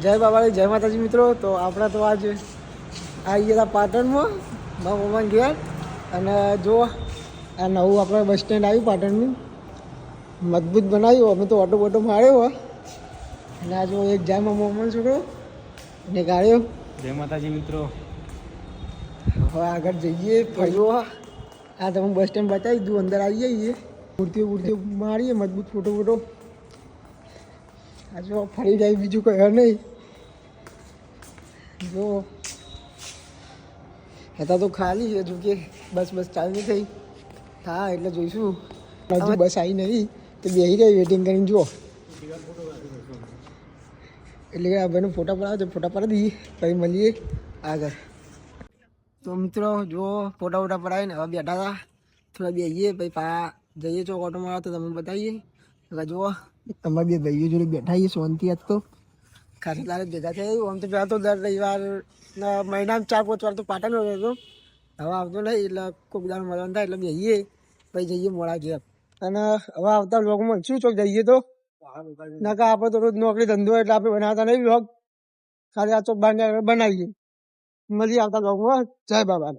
જય બાબાજી, જય માતાજી મિત્રો. તો આપણે તો આજ આવી ગયા પાટણમાં મારા મમ્માને ઘેર. અને જો આ નવું આપણે બસ સ્ટેન્ડ આવ્યું પાટણનું, મજબૂત બનાવ્યું. અમે તો ઓટો બોટો માર્યો હોય. અને આ જો એક જાય મારા મમ્માનો છોકરો અને ગાળ્યો. જય માતાજી મિત્રો. હવે આગળ જઈએ ફર્યો. આ તમે બસ સ્ટેન્ડ બતાવી દીધું, અંદર આવી જઈએ, મૂર્તિઓ મારીએ, મજબૂત ફોટો. આ જો ફરી જાય, બીજું કોઈ હે નહીં. જો હતા તો ખાલી છે, જો કે બસ ચાલુ નહીં થઈ. હા એટલે જોઈશું. હજુ બસ આવી નહીં તો બેસી રહી વેટિંગ કરીને. જુઓ એટલે કે આ ભાઈનો ફોટા પડાવે તો ફોટા પડાવી દઈએ, પછી મળીએ આગળ. તો મિત્રો જો ફોટા પડાવીને હવે બેઠા હતા, થોડા બેસીએ પછી પા જઈએ ચોક ઓટો મારવા. તો તમે બતાવીએ જુઓ અમારા બે ભાઈઓ જોડે બેઠા છીએ શાંતિ. આજ તો ખાલી તારે ભેગા થયા. આમ તો પહેલાં તો દર રવિવાર મહિનામાં 4-5 વાર તો પાટણ રહ્યો હતો. હવે આવતો નહીં એટલે કોઈ દાડો મળવાનું થાય એટલે બેસીએ પછી જઈએ મોડા ઘેર. અને હવે આવતા વ્લોગમાં શું ચોક જઈએ તો નાકા આપણે તો રોજ નોકરી ધંધો એટલે આપણે બનાવતા નહીં વ્લોગ. ખાલી આ ચોક બહાર બનાવીએ. મળીએ આવતા વ્લોગમાં. જય બાબા.